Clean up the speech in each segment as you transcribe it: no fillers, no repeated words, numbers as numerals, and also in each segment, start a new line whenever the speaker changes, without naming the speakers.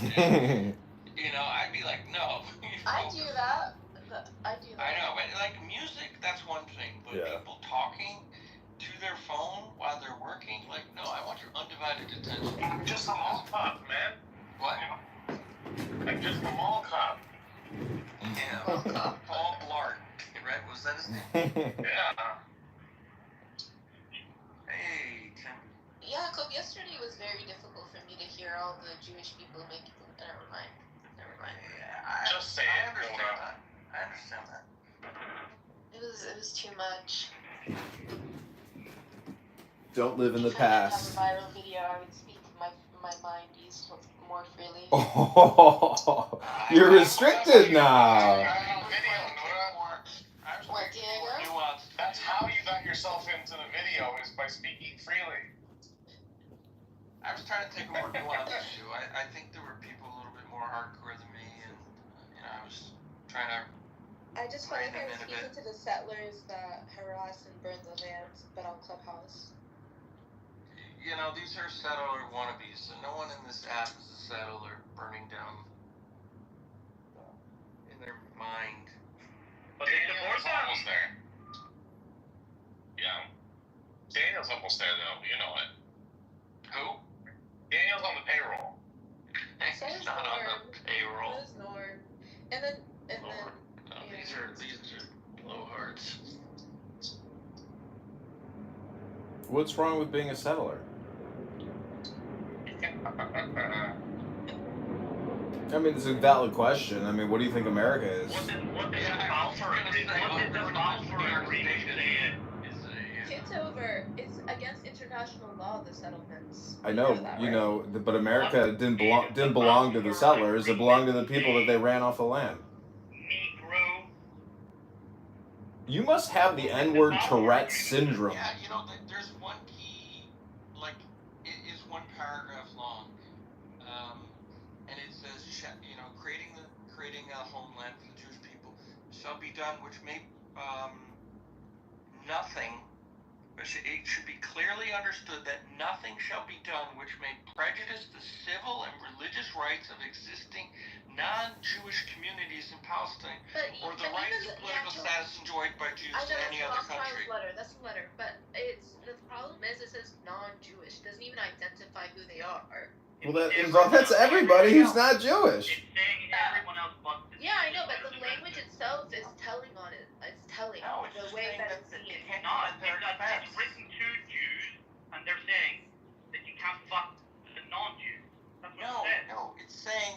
I'd be like, no.
I do that. I do that.
I know, but like music, that's one thing. But people talking to their phone while they're working, like, no, I want your undivided attention.
I'm just a mall cop, man.
What?
I'm just a mall cop.
Yeah, Paul Blart, right? Was that his name?
Yeah.
Hey, Tim.
Jacob, yesterday was very difficult for me to hear all the Jewish people making. Never mind.
Yeah,
Just say
I
it.
understand that. I understand that.
It was too much.
Don't live in the
If I didn't
past.
have a viral video, I would speak my mind more freely.
Oh, you're restricted now.
What, Diego?
That's how you got yourself into the video, is by speaking freely.
I was trying to take a more nuanced issue. I think there were people a little bit more hardcore than me, and I was trying to.
I just felt like I was speaking to the settlers that harass and burn the land, but on Clubhouse.
These are settler wannabes, so no one in this app is a settler burning down in their mind.
But Daniel's almost there. Yeah. Daniel's almost there, though. You know it.
Who?
Daniel's on the payroll.
He's not on the payroll.
So is Norm. And then.
No, these are blowhards.
What's wrong with being a settler? I mean, it's a valid question. I mean, what do you think America is?
Kitover, it's against international law, the settlements.
I know, but America didn't belong to the settlers. It belonged to the people that they ran off the land. You must have the N-word Tourette syndrome.
Yeah, there's one key, it is one paragraph long, and it says, creating a homeland for the Jewish people shall be done, which may, it should be clearly understood that nothing shall be done which may prejudice the civil and religious rights of existing non-Jewish communities in Palestine, or the rights of political status enjoyed by Jews in any other country.
That's a letter, but the problem is it says non-Jewish. It doesn't even identify who they are.
Well, that's everybody who's not Jewish.
It's saying everyone else but the
Yeah, I know, but the language itself is telling on it. It's telling the way that it's seen.
It's not. It's written to Jews, and they're saying that you can't fuck the non-Jews. That's what it says.
No, it's saying.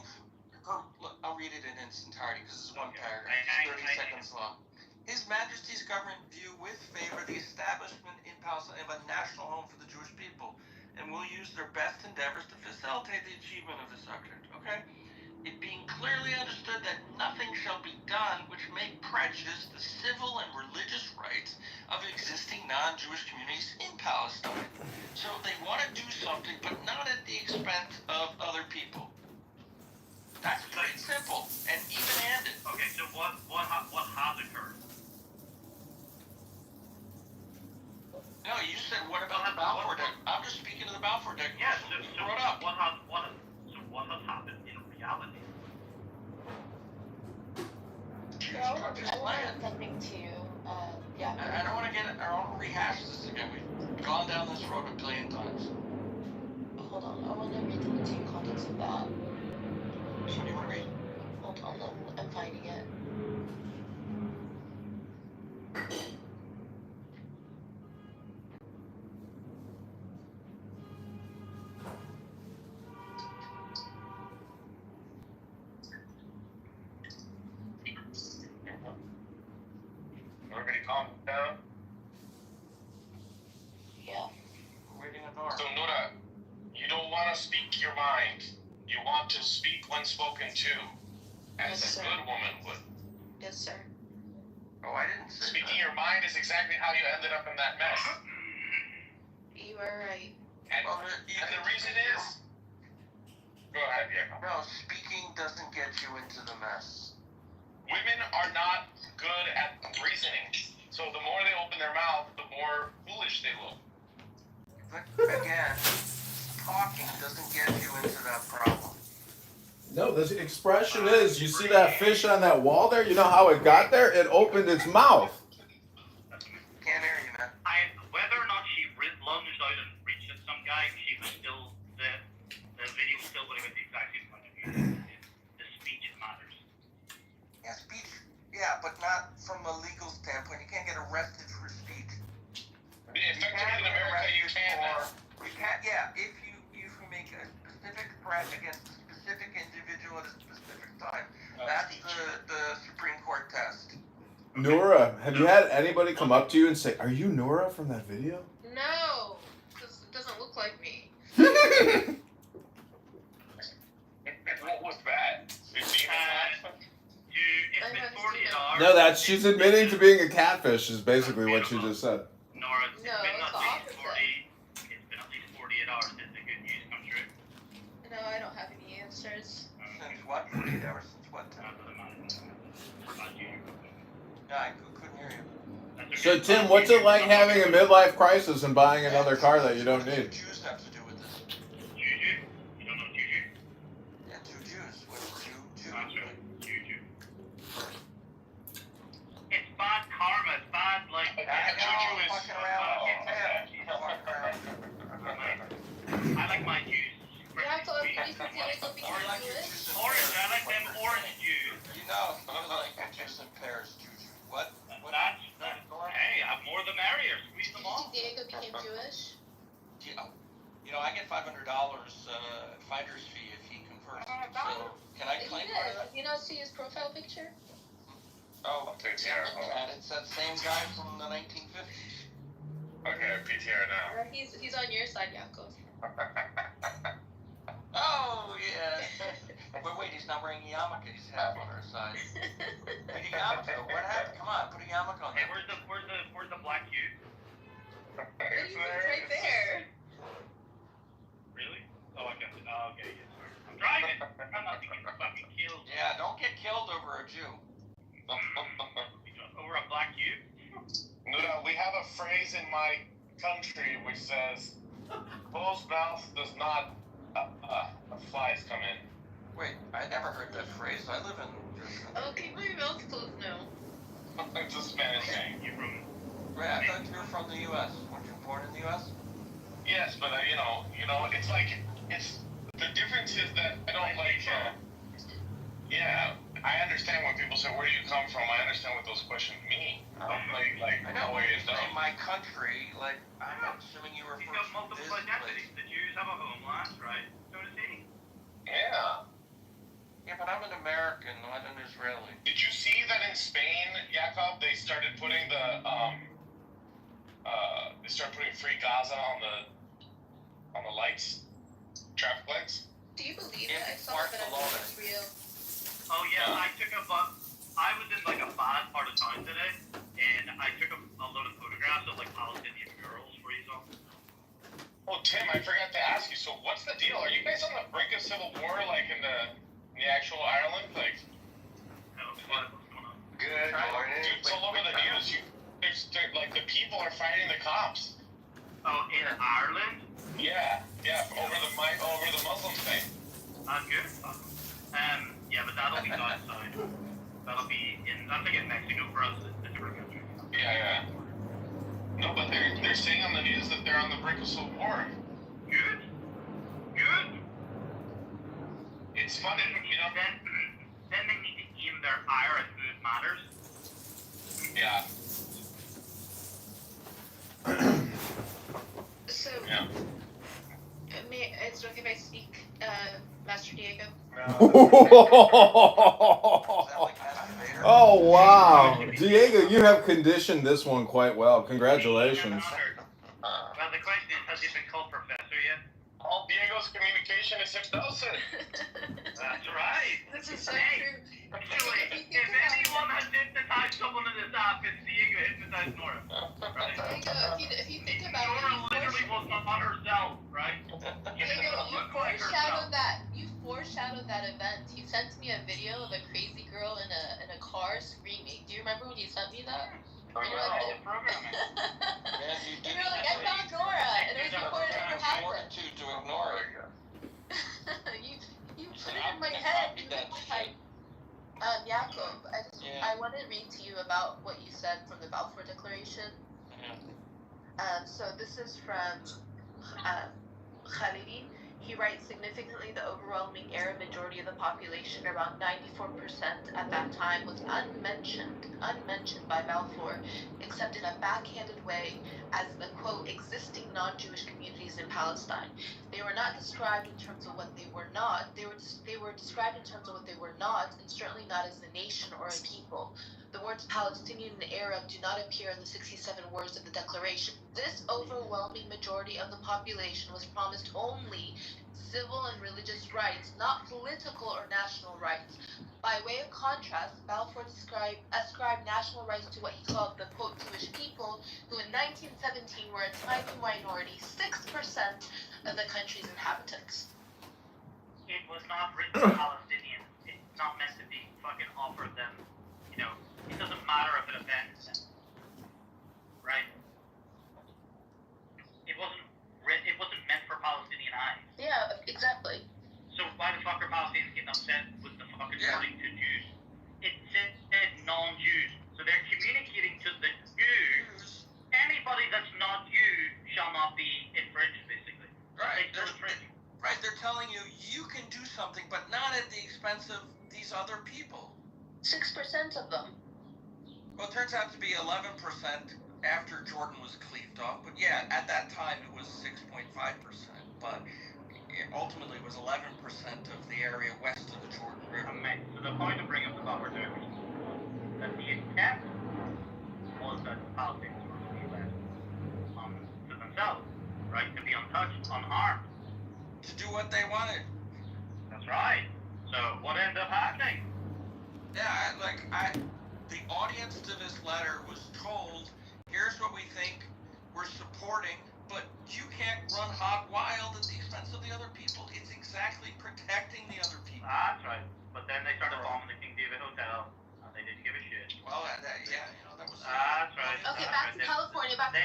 I'll read it in its entirety because it's one paragraph. It's 30 seconds long. His Majesty's government view with favor the establishment in Palestine of a national home for the Jewish people, and will use their best endeavors to facilitate the achievement of this object. Okay? It being clearly understood that nothing shall be done which may prejudice the civil and religious rights of existing non-Jewish communities in Palestine. So they want to do something, but not at the expense of other people. That's pretty simple and even-handed.
Okay, so what has occurred?
No, you said what about the Balfour Declaration? I'm just speaking of the Balfour Declaration.
Yes,
You brought up.
What has happened in reality?
I want something to,
I don't want to I don't want to rehash this again. We've gone down this road a billion times.
Hold on, I want to read the two context of that.
What do you want to read?
Hold on, I'm finding it.
Everybody calm down.
Yeah.
We're waiting on Nora.
So Nora, you don't want to speak your mind. You want to speak when spoken to, as
Yes,
a
sir.
good woman would.
Yes, sir.
Oh, I didn't say
Speaking
that.
your mind is exactly how you ended up in that mess.
You are right.
And the reason is... Go ahead, Diego.
No, speaking doesn't get you into the mess.
Women are not good at reasoning. So the more they open their mouth, the more foolish they look.
But again, talking doesn't get you into that problem.
No, the expression is, you see that fish on that wall there? You know how it got there? It opened its mouth.
Can't hear you, man.
Whether or not she lunged out and reached at some guy, she was still the video still would have been the exact same point of view. The speech matters.
Yeah, speech. Yeah, but not from a legal standpoint. You can't get arrested for speech.
Effectively in America, you can now.
You can't. Yeah, if you make a specific threat against a specific individual at a specific time, that's the Supreme Court test.
Nora, have you had anybody come up to you and say, "Are you Nora from that video?"
No, because it doesn't look like me.
What was that?
It's been 48 hours.
No, she's admitting to being a catfish is basically what she just said.
Nora, it's
No,
been
it's
at
the
least
opposite.
it's been at least 48 hours since the good news come true.
No, I don't have any answers.
Since what? 48 hours since what time? Yeah, I couldn't hear you.
So, Tim, what's it like having a midlife crisis and buying another car that you don't need?
What do Jews have to do with this?
Juju? You don't know Juju?
Yeah, two Jews. What's Jew?
That's right. Juju. It's bad karma. It's bad, like...
Juju is...
Fucking around. He's walking around.
I like my Jews.
You have to please Diego become Jewish.
Orange. I like them orange Jews.
You know, you like juice and pears, Juju. What?
That's hey, more the merrier. Squeeze them all.
Diego became Jewish.
You know, I get $500 finder's fee if he converts. So, can I claim part of it?
You know, see his profile picture?
Oh,
PTR.
and it's that same guy from the 1950s.
Okay, PTR now.
He's on your side, Yaakov.
Oh, yeah. But wait, he's not wearing a yarmulke. He's half on our side. Put a yarmulke. What happened? Come on, put a yarmulke on
Hey,
there.
where's the black cube?
It's right there.
Really? Oh, I got it. Oh, okay, yes, sorry. I'm driving. I'm not getting fucking killed.
Yeah, don't get killed over a Jew.
Over a black cube?
No, we have a phrase in my country which says, closed mouth does not flies come in.
Wait, I never heard that phrase. I live in Jerusalem.
Oh, keep my mouth closed now.
It's a Spanish thing.
You from...
Right, I thought you were from the U.S. Weren't you born in the U.S.?
Yes, but you know, it's like the difference is that I don't like. Yeah, I understand when people say, "Where do you come from?" I understand what those questions mean. Like
I know.
no way is
In
dumb.
my country, like I'm assuming you were
He's
from
got
this
multiple identities.
place.
The Jews have a homeland, right? So does he.
Yeah.
Yeah, but I'm an American, not an Israeli.
Did you see that in Spain, Jacob? They started putting free Gaza on the lights, traffic lights.
Do you believe
Yeah,
it? I saw
Mark
it, but I don't know if it's real.
Oh yeah, I took a bus. I was in like a bad part of town today, and I took a load of photographs of like Palestinian girls for you.
Oh, Tim, I forgot to ask you. So, what's the deal? Are you guys on the brink of civil war, like in the actual Ireland? Like,
What's going on?
good morning. Dude, it's all over the news. Like the people are fighting the cops.
Oh, in Ireland?
Yeah, over the Muslim thing.
Good. Yeah, but that'll be outside. That'll be in Mexico for us. It's a different country.
Yeah. No, but they're saying on the news that they're on the brink of civil war.
Good.
It's funny, you know.
Then they need to aim their ire at who it matters.
Yeah.
So,
Yeah.
it's okay if I speak, Master Diego?
Oh, wow. Diego, you have conditioned this one quite well. Congratulations.
Well, the question is, has he been called professor yet?
All Diego's communication is hypnosis.
That's right.
This is so true.
Actually, if anyone has hypnotized someone in this app, it's Diego hypnotized Nora. Right?
Diego, if you think about
Nora literally was not on herself, right?
Diego, you foreshadowed that event. He sent me a video of a crazy girl in a car screaming. Do you remember when he sent me that?
Oh,
And
no.
Programming.
you were like, I found Nora, and it was recorded over half.
Fortitude to ignore it.
You put it in my head. Jakob, I want to read to you about what you said from the Balfour Declaration. So this is from Khalidi. He writes, significantly, the overwhelming Arab majority of the population, around 94% at that time, was unmentioned by Balfour, except in a backhanded way as the, quote, existing non-Jewish communities in Palestine. They were not described in terms of what they were not. They were described in terms of what they were not, and certainly not as a nation or a people. The words Palestinian and Arab do not appear in the 67 words of the Declaration. This overwhelming majority of the population was promised only civil and religious rights, not political or national rights. By way of contrast, Balfour ascribed national rights to what he called the, quote, Jewish people, who in 1917 were a tiny minority, 6% of the country's inhabitants.
It was not written to Palestinians. It's not meant to be fucking offered them. You know, it doesn't matter if it offends them, right? It wasn't meant for Palestinian eyes.
Yeah, exactly.
So why the fuck are Palestinians getting upset with the fucking wording to Jews? It said non-Jews, so they're communicating to the Jews. Anybody that's not you shall not be infringed, basically.
Right. Right. They're telling you you can do something, but not at the expense of these other people.
6% of them.
Well, it turns out to be 11% after Jordan was cleaved off. But yeah, at that time it was 6.5%. But ultimately it was 11% of the area west of the Jordan River.
So the point of bringing up the Balfour Declaration was that the intent was that the Palestinians were to be left to themselves, right? To be untouched, unharmed.
To do what they wanted.
That's right. So what ended up happening?
Yeah, the audience to this letter was told, here's what we think we're supporting, but you can't run hog wild at the expense of the other people. It's exactly protecting the other people.
That's right. But then they started bombing the King David Hotel, and they didn't give a shit.
Well, that was...
That's right.
Okay, back to California.
They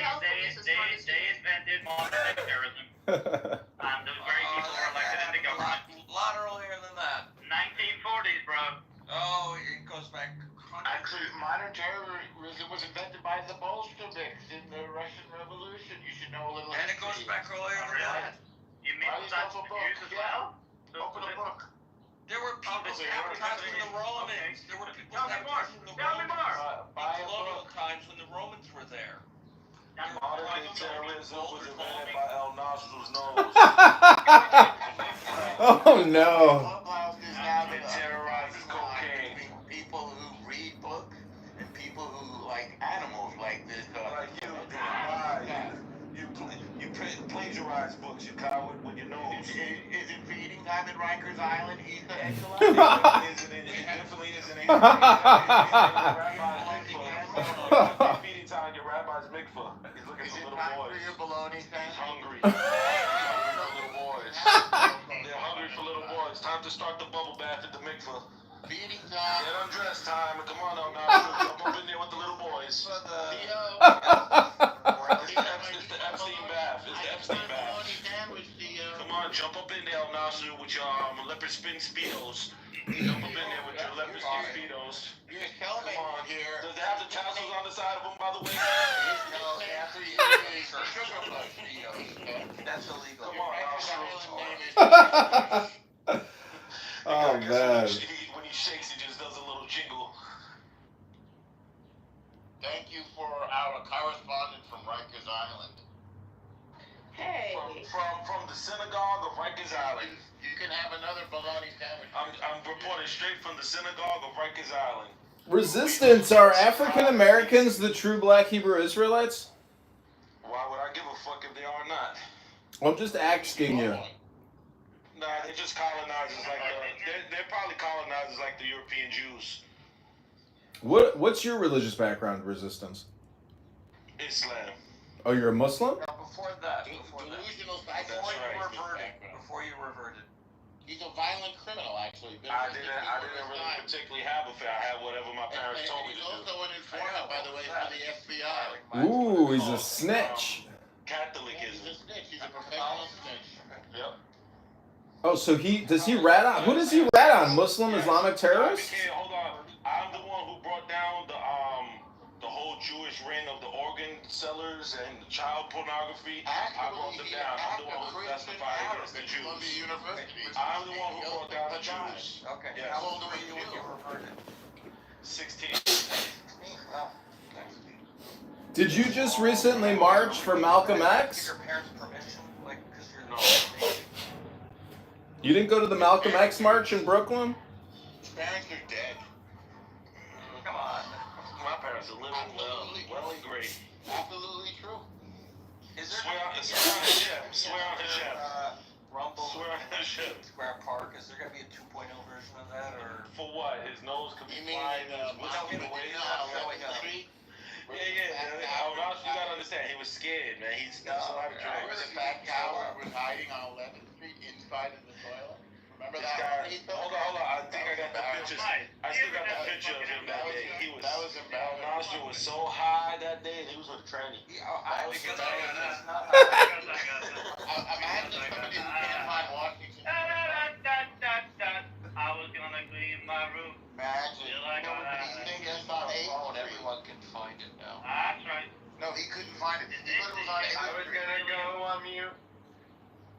invented modern terrorism. And those very people were elected into government.
A lot earlier than that.
1940s, bro.
Oh, it goes back...
Actually, modern terrorism was invented by the Bolsheviks in the Russian Revolution. You should know a little.
And it goes back earlier than that.
You mean that's the Jews as well?
Open a book.
There were people sabotaging the Romans. There were people sabotaging the
Tell me more.
in colonial times when the Romans were there.
Modern terrorism was invented by El Nasr's nose.
Oh no.
Clubhouse is now been terrorizing cocaine. People who read books and people who like animals like this.
Like you plagiarize books, you coward, with your nose.
Is it feeding time at Rikers Island? He's the excellent.
It definitely isn't. Feeding time, your rabbi's Bigfoot. He's looking for little boys.
Is it time for your bologna sandwich?
He's hungry. He's hungry for little boys. They're hungry for little boys. Time to start the bubble bath at the mikvah.
Feeding time.
Get undressed time. Come on out now. Jump up in there with the little boys.
It's the
Epstein bath. It's the Epstein bath. Come on, jump up in there, Nasu, with your leopard skin speedos. Jump up in there with your leopard skin speedos.
You're telling me here.
Does it have the tassels on the side of them, by the way?
That's illegal.
Come on,
Oh man.
When he shakes, he just does a little jingle.
Thank you for our correspondent from Rikers Island.
Hey.
From the synagogue of Rikers Island.
You can have another bologna sandwich.
I'm reporting straight from the synagogue of Rikers Island.
Resistance, are African Americans the true black Hebrew Israelites?
Why would I give a fuck if they are not?
I'm just asking you.
Nah, they're just colonizers like they're probably colonizers like the European Jews.
What's your religious background, Resistance?
Islam.
Oh, you're a Muslim?
Now, before that.
Delusional
Before you reverted.
He's a violent criminal, actually.
I didn't really particularly have a fair. I had whatever my parents told me to do.
He's also an informant, by the way, for the FBI.
Ooh, he's a snitch.
Catholicism.
He's a snitch. He's a professional snitch.
Yep.
Oh, so does he rat on? Who does he rat on? Muslim Islamic terrorists?
Hold on. I'm the one who brought down the whole Jewish ring of the organ sellers and the child pornography. I brought them down. I'm the one who testified against the Jews. I'm the one who brought down the Jews.
Okay.
Yes.
How old were you when you were murdered?
16.
Wow.
Did you just recently march for Malcolm X?
Your parents' permission, like, because you're
No.
You didn't go to the Malcolm X march in Brooklyn?
His parents are dead.
Come on.
My parents are living well and great.
Absolutely true.
Is there
Swear on his ship. Swear on his ship.
Rumble?
Swear on his ship.
Square Park? Is there gonna be a 2.0 version of that, or?
For what? His nose could be
You mean
flying.
Malcolm
away.
Street?
Yeah. You gotta understand, he was scared, man. He's a lot of
Remember
drugs.
the fat cow was hiding on 11th Street inside of the toilet? Remember
This
that?
guy, hold on. I think I got the pictures. I still got the picture of him that day.
That was embarrassing.
Nostra was so high that day, and he was with a tranny.
I was
Because
gonna
I-
it's not.
Imagine somebody who can't find Washington.
I was gonna clean my room.
Imagine. He thinks it's on 8th Street.
Everyone can find it now.
That's right.
No, he couldn't find it. He thought it was on 8th Street.
go on mute.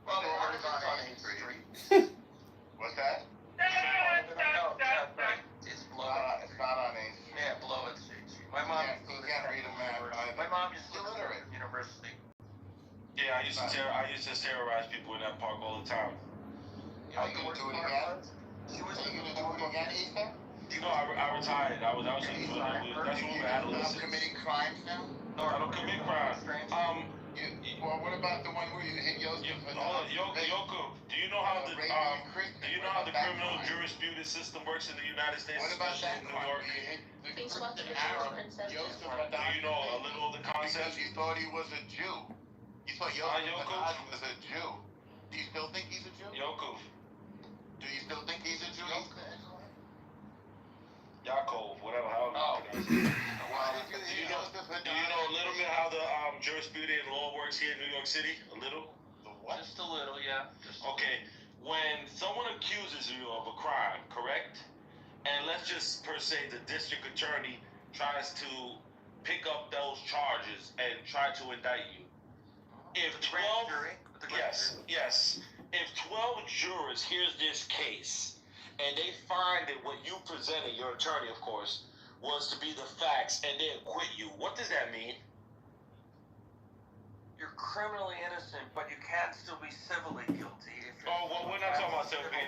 Well,
They
the
were
it's on
on
8th
8th
Street.
What's that?
It's below.
It's not on 8th Street.
Yeah, below it. My mom.
He can't read a map.
My mom used to
Illiterate.
university.
Yeah, I used to terrorize people in that park all the time.
Are you gonna do it again?
She was
Are you gonna do it again, Ethan?
You know, I retired. I was in that's when we were adolescents.
Committing crimes now?
No, I don't commit crime.
Well, what about the one where you hit Yosef?
Hold on, Yoko, do you know how the criminal jurisprudence system works in the United States?
What about that
in New
crime?
York?
You hit the
Please watch
Christian
your
Arab,
princess.
Yosef
Do you know a little of the
because
concept?
you thought he was a Jew. You thought Yosef
Yoko?
Haddad was a Jew. Do you still think he's a Jew?
Yoko,
Do you still think he's a Jew?
Yaakov, whatever, how you pronounce it. Do you know a little bit how the jurisprudence and law works here in New York City? A little?
The what?
Just a little, yeah.
Okay, when someone accuses you of a crime, correct? And let's just per se the district attorney tries to pick up those charges and try to indict you. If 12 yes. If 12 jurors hears this case and they find that what you presented, your attorney of course, was to be the facts and they acquit you, what does that mean?
You're criminally innocent, but you can still be civilly guilty.
Oh, well, we're not talking about civil. We're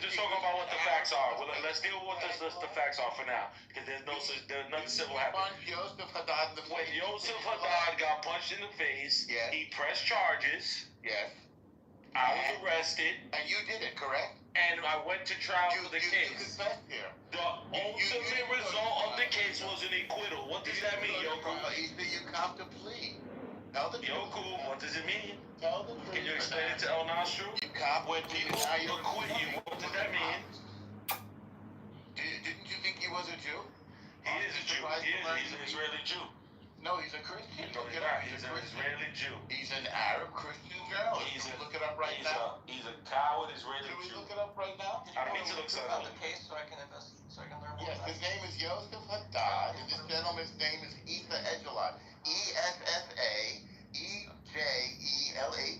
just talking about what the facts are. Well, let's deal with what the facts are for now, because there's nothing civil happening. When Yosef Haddad got punched in the face,
Yes.
he pressed charges.
Yes.
I was arrested,
And you did it, correct?
and I went to trial for the
You
case.
confessed here.
The ultimate result of the case was an acquittal. What does that mean, Yoko?
You come to plea. Tell the truth.
Yoko, what does it mean?
Tell the truth.
Can you explain it to El Nostru?
You cop
When people acquit you, what does that mean?
Didn't you think he was a Jew?
He is a Jew. He's an Israeli Jew.
No, he's a Christian.
No,
Look
he's
it up.
not. He's an Israeli Jew.
He's an Arab Christian journalist. Can we look it up right now?
He's a coward Israeli
Can we
Jew.
look it up right now?
I need to look
about
something.
the case so I can invest, so I can learn more
Yes,
about
his
it.
name is Yosef Haddad, and this gentleman's name is Issa Egelat. ESSAEJELAT.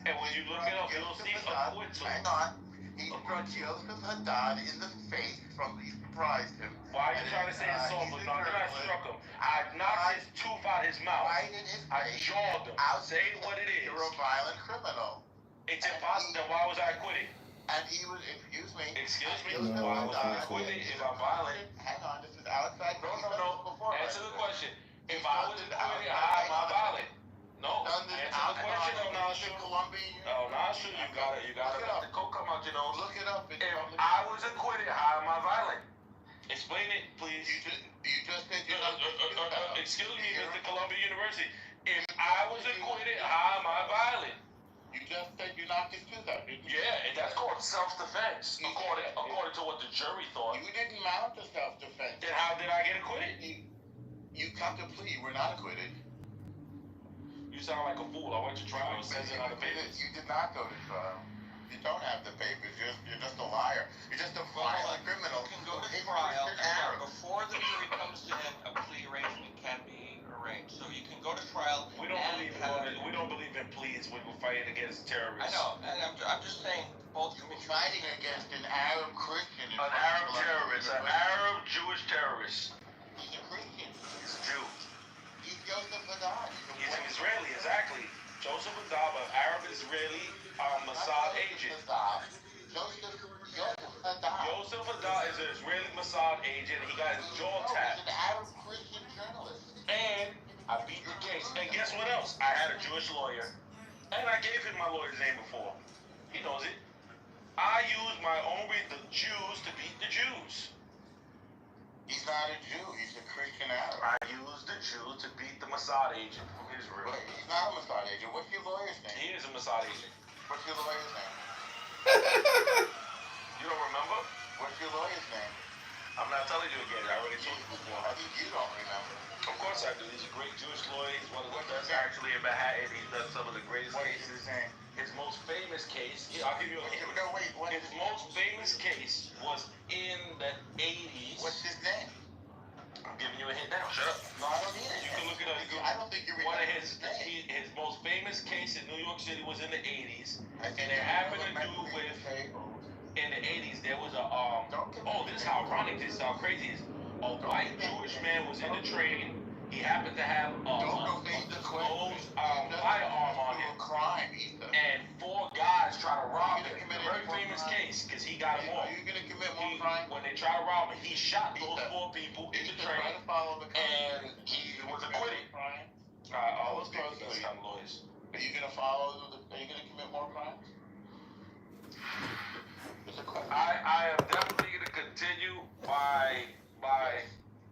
And when you look it up, you'll see acquittal.
Hang on. He struck Yosef Haddad in the face he surprised him.
Why are you trying to say insult? But no, I struck him. I knocked his tooth out his mouth.
Right in his
I
face.
jawed him. Say what it is.
You're a violent criminal.
It's impossible. Then why was I acquitted?
And he was, excuse me.
Excuse me?
Yosef
Why was I
Haddad-
acquitted if I'm violent?
Hang on, this is outside.
No. Answer the question. If I was acquitted, how am I violent? No. Answer the question, El Nostru. El Nostru, you gotta let the coke come out your nose.
Look it up.
If I was acquitted, how am I violent? Explain it, please.
You just said you're not
Excuse me, Mr. Columbia University. If I was acquitted, how am I violent?
You just said you knocked his tooth out, didn't you?
Yeah, and that's called self-defense, according to what the jury thought.
You didn't mount the self-defense.
Then how did I get acquitted?
You come to plea. You were not acquitted.
You sound like a fool. I went to trial. It says it on the papers.
You did not go to trial. You don't have the papers. You're just a liar. You're just a violent criminal.
You can go to trial, and before the jury comes in, a plea arrangement can be arranged. So you can go to trial.
We don't believe in pleas when we're fighting against terrorists.
I know, and I'm just saying both
You
can
were
be
fighting against an Arab Christian.
An Arab terrorist, an Arab Jewish terrorist.
He's a Christian.
He's a Jew.
He's Joseph Haddad.
He's an Israeli, exactly. Joseph Haddad, an Arab Israeli Mossad agent. Joseph Haddad is an Israeli Mossad agent. He got his jaw tapped.
He's an Arab Christian journalist.
And I beat the case. And guess what else? I had a Jewish lawyer. And I gave him my lawyer's name before. He knows it. I used my own the Jews to beat the Jews.
He's not a Jew. He's a Christian Arab.
I used the Jews to beat the Mossad agent from Israel.
But he's not a Mossad agent. What's your lawyer's name?
He is a Mossad agent.
What's your lawyer's name?
You don't remember?
What's your lawyer's name?
I'm not telling you again. I already told you before.
I think you don't remember.
Of course I do. He's a great Jewish lawyer. He's one of the best actually in Manhattan. He's done some of the greatest
What is
cases.
his name?
His most famous case, I'll give you a hint.
No, wait. What
His
is
most famous case was in the 80s.
What's his name?
I'm giving you a hint now. Shut up.
No, I don't need it.
You can look it up.
I don't think you
One
remember
of his most famous case in New York City was in the 80s.
I think
And it happened to do with, in the 80s, there was a, this is how ironic this is, how crazy it is. A white Jewish man was in the train. He happened to have a closed firearm on him.
Crime, Ethan.
And 4 guys tried to rob him. A very famous case, because he got them all.
Are you going to commit more crime?
When they tried to rob him, he shot those 4 people in the train. And he was acquitted. I always pick the best kind of lawyers.
Are you going to follow? Are you going to commit more crime?
I am definitely going to continue my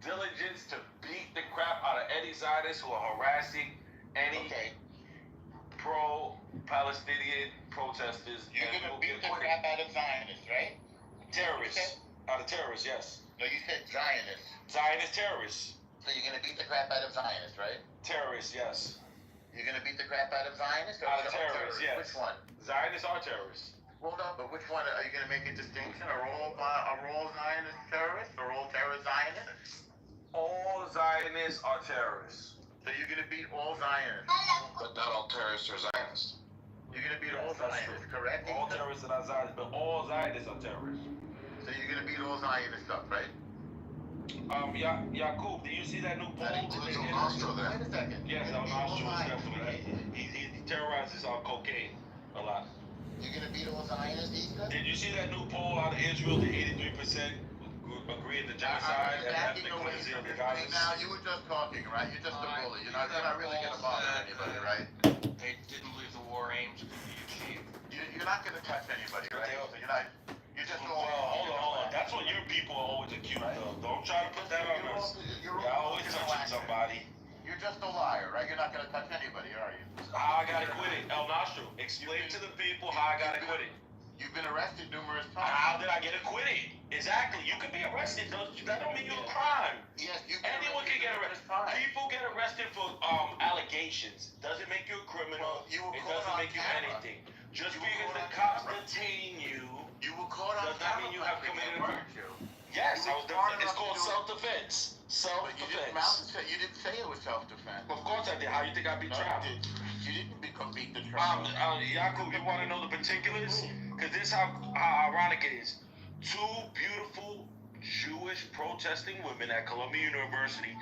diligence to beat the crap out of any Zionists who are harassing any pro-Palestinian protesters.
You're going to beat the crap out of Zionists, right?
Terrorists. Out of terrorists, yes.
No, you said Zionists.
Zionist terrorists.
So you're going to beat the crap out of Zionists, right?
Terrorists, yes.
You're going to beat the crap out of Zionists? Or
Out of terrorists, yes.
Which one?
Zionists are terrorists.
Hold on, but which one? Are you going to make a distinction? Are all Zionists terrorists or all terror Zionists?
All Zionists are terrorists.
So you're going to beat all Zionists?
But not all terrorists are Zionists.
You're going to beat all
that's
Zionists,
true.
correct?
All terrorists are not Zionists, but all Zionists are terrorists.
So you're going to beat all Zionists up, right?
Yakub, did you see that new poll?
That includes El Nostro then.
Wait a second.
Yes, El Nostro is definitely. He terrorizes on cocaine a lot.
You're going to beat all Zionists, Ethan?
Did you see that new poll out of Israel? The 83% agree in the genocide and ethnic cleansing of the Gaza.
Now, you were just talking, right? You're just a bully. You're not really going to bother anybody, right?
They didn't believe the war aims could be achieved.
You're not going to touch anybody, right? You're just
Well, hold on. That's what your people are always accused of. Don't try to put that on us. You're always touching somebody.
You're just a liar, right? You're not going to touch anybody, are you?
How I got acquitted. El Nostro, explain to the people how I got acquitted.
You've been arrested numerous times.
How did I get acquitted? Exactly. You can be arrested. That don't mean you're a crime.
Yes,
Anyone can get arrested. People get arrested for allegations. Doesn't make you a criminal. It doesn't make you anything. Just because the cops detain you,
you were caught on
does not mean you have committed a crime. Yes, it's called self-defense. Self-defense.
You didn't say it was self-defense.
Of course I did. How you think I beat Trump?
You didn't beat the Trump.
Yakub, you want to know the particulars? Because this is how ironic it is. 2 beautiful Jewish protesting women at Columbia University,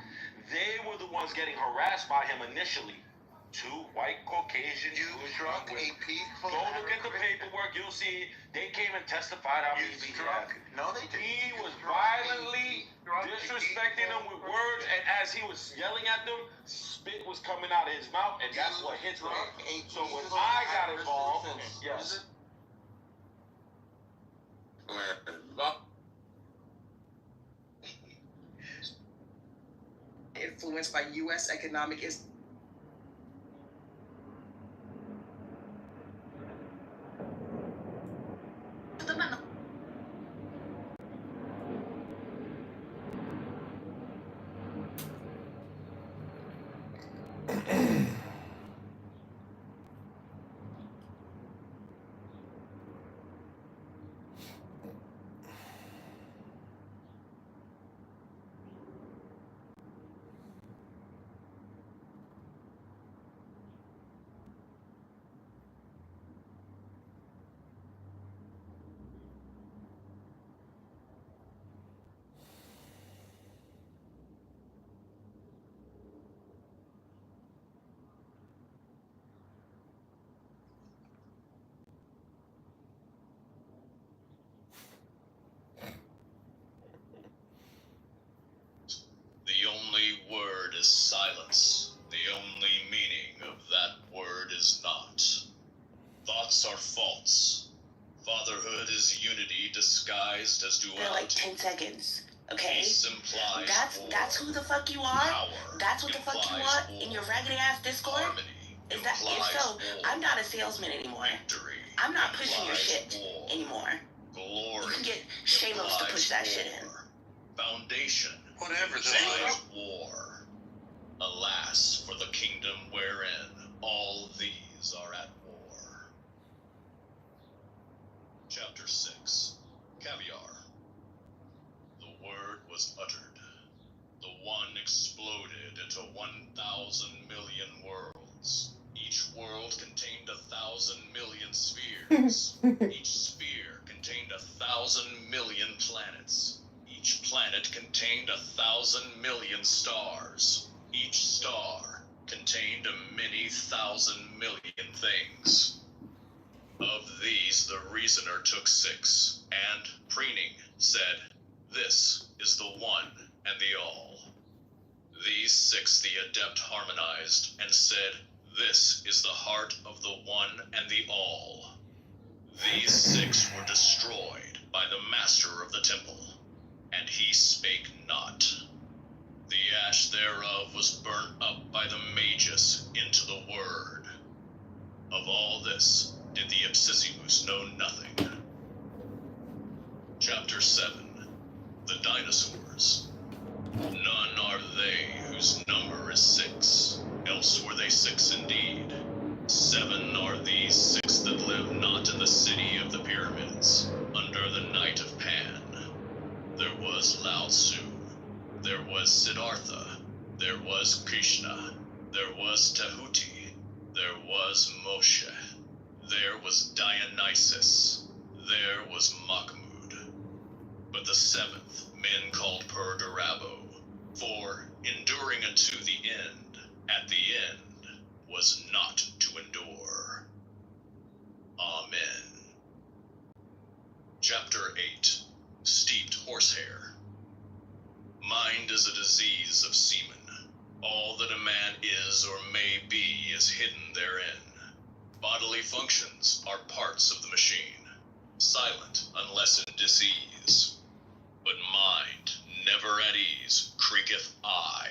they were the ones getting harassed by him initially. 2 white Caucasian Jewish
struck
women.
A peaceful.
Go look at the paperwork, you'll see they came and testified how he beat him.
No, they didn't.
He was violently disrespecting them with words, and as he was yelling at them, spit was coming out of his mouth, and that's what hit them. So when I got involved, yes.
Influenced by U.S. economic
Silence. The only meaning of that word is not. Thoughts are false. Fatherhood is unity disguised as duality.
For like 10 seconds. Okay?
Peace implies
That's who the fuck you are?
Power
That's what the fuck you
implies
want in your raggedy ass Discord?
Harmony
Is that if so, I'm not a salesman anymore.
Victory
I'm not pushing your
implies
shit
war.
anymore.
Glory
You can get Shamos to push that shit in.
Foundation
Whatever,
implies war. Alas, for the kingdom wherein all these are at war. Chapter 6. Caviar. The word was uttered. The one exploded into 1,000 million worlds. Each world contained 1,000 million spheres. Each sphere contained 1,000 million planets. Each planet contained 1,000 million stars. Each star contained a many thousand million things. Of these the reasoner took 6, and, preening, said, "This is the one and the all." These 6 the adept harmonized, and said, "This is the heart of the one and the all." These 6 were destroyed by the master of the temple, and he spake not. The ash thereof was burnt up by the magus into the word. Of all this did the Ipsissimus know nothing. Chapter 7. The Dinosaurs. None are they whose number is 6, else were they 6 indeed. 7 are these 6 that live not in the city of the pyramids, under the night of Pan. There was Lao Tzu, there was Siddhartha, there was Krishna, there was Tahuti, there was Moshe, there was Dionysus, there was Mahmud. But the 7th men called Perdurabo, for enduring unto the end, at the end, was not to endure. Amen. Chapter 8. Steeped horsehair. Mind is a disease of semen. All that a man is or may be is hidden therein. Bodily functions are parts of the machine, silent unless in disease. But mind, never at ease, creaketh I.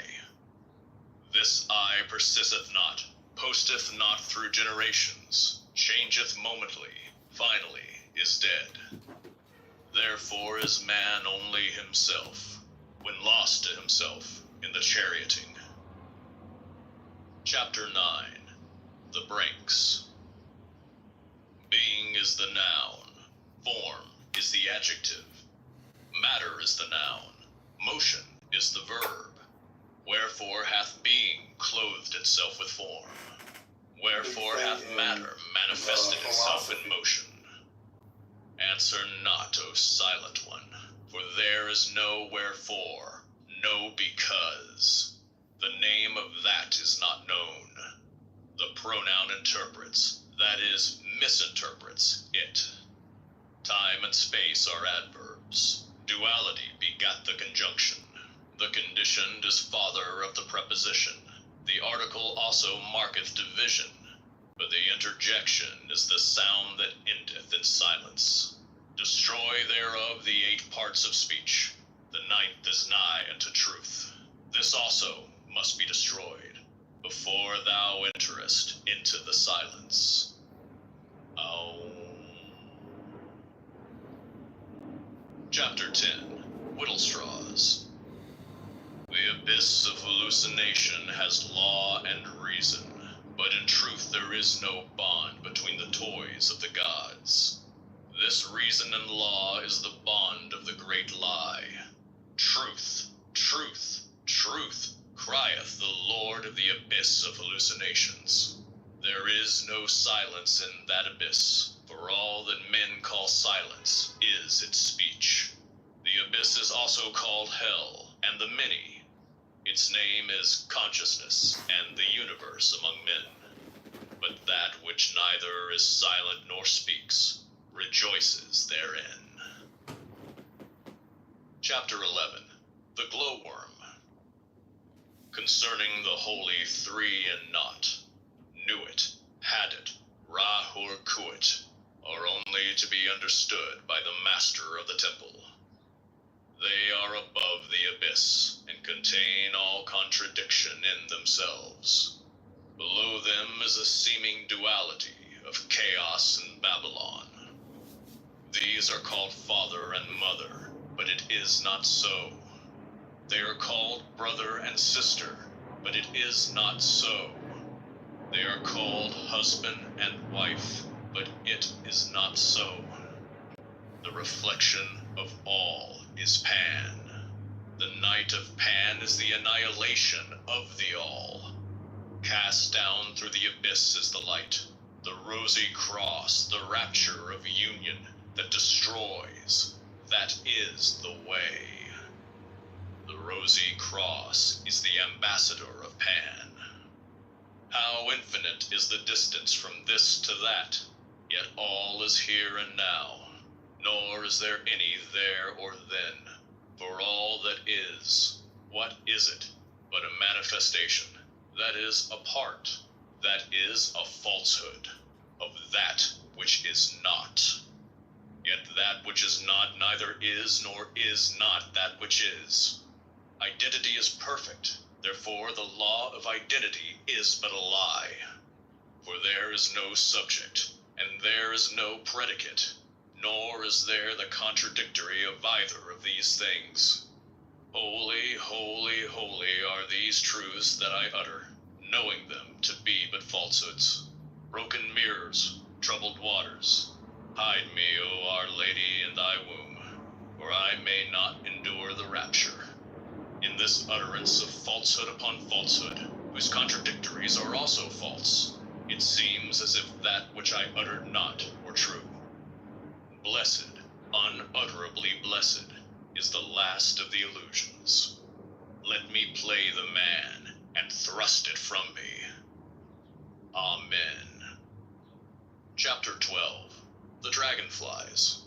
This I persisteth not, posteth not through generations, changeth momently, finally is dead. Therefore is man only himself, when lost to himself in the charioting. Chapter 9. The Branks. Being is the noun, form is the adjective, matter is the noun, motion is the verb. Wherefore hath being clothed itself with form? Wherefore hath matter manifested itself in motion? Answer not, O silent one, for there is no wherefore, no because. The name of that is not known. The pronoun interprets, that is, misinterprets, it. Time and space are adverbs. Duality begat the conjunction. The conditioned is father of the preposition. The article also marketh division, but the interjection is the sound that endeth in silence. Destroy thereof the 8 parts of speech. The 9th is nigh unto truth. This also must be destroyed, before thou enterest into the silence. Chapter 10. Whittlestraws. The abyss of hallucination has law and reason, but in truth there is no bond between the toys of the gods. This reason and law is the bond of the great lie. Truth, truth, truth, crieth the Lord of the abyss of hallucinations. There is no silence in that abyss, for all that men call silence is its speech. The abyss is also called hell, and the many. Its name is consciousness and the universe among men. But that which neither is silent nor speaks rejoices therein. Chapter 11. The Glowworm. concerning the holy three in naught, knew it, had it, Rahur Kuit, are only to be understood by the master of the temple. They are above the abyss, and contain all contradiction in themselves. Below them is a seeming duality of chaos and Babylon. These are called father and mother, but it is not so. They are called brother and sister, but it is not so. They are called husband and wife, but it is not so. The reflection of all is Pan. The night of Pan is the annihilation of the all. Cast down through the abyss is the light, the rosy cross, the rapture of union that destroys. That is the way. The rosy cross is the ambassador of Pan. How infinite is the distance from this to that, yet all is here and now, nor is there any there or then, for all that is, what is it, but a manifestation, that is a part, that is a falsehood, of that which is not. Yet that which is not neither is nor is not that which is. Identity is perfect, therefore the law of identity is but a lie. For there is no subject, and there is no predicate, nor is there the contradictory of either of these things. Holy, holy, holy are these truths that I utter, knowing them to be but falsehoods. Broken mirrors, troubled waters, hide me, O Our Lady, in thy womb, for I may not endure the rapture. In this utterance of falsehood upon falsehood, whose contradictories are also false, it seems as if that which I uttered not were true. Blessed, unutterably blessed, is the last of the illusions. Let me play the man and thrust it from me. Amen. Chapter 12. The Dragonflies.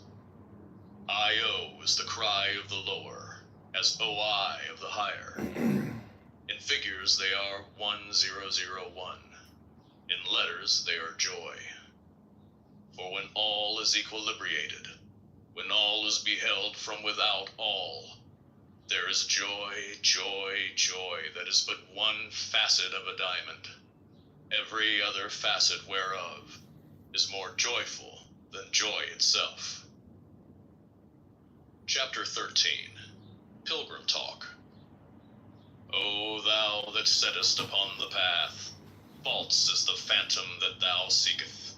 I-O is the cry of the lower, as O-I of the higher. In figures they are 1001. In letters they are joy. For when all is equilibrated, when all is beheld from without all, there is joy, joy, joy that is but one facet of a diamond. Every other facet whereof is more joyful than joy itself. Chapter 13. Pilgrim Talk. O thou that settest upon the path, false is the phantom that thou seeketh.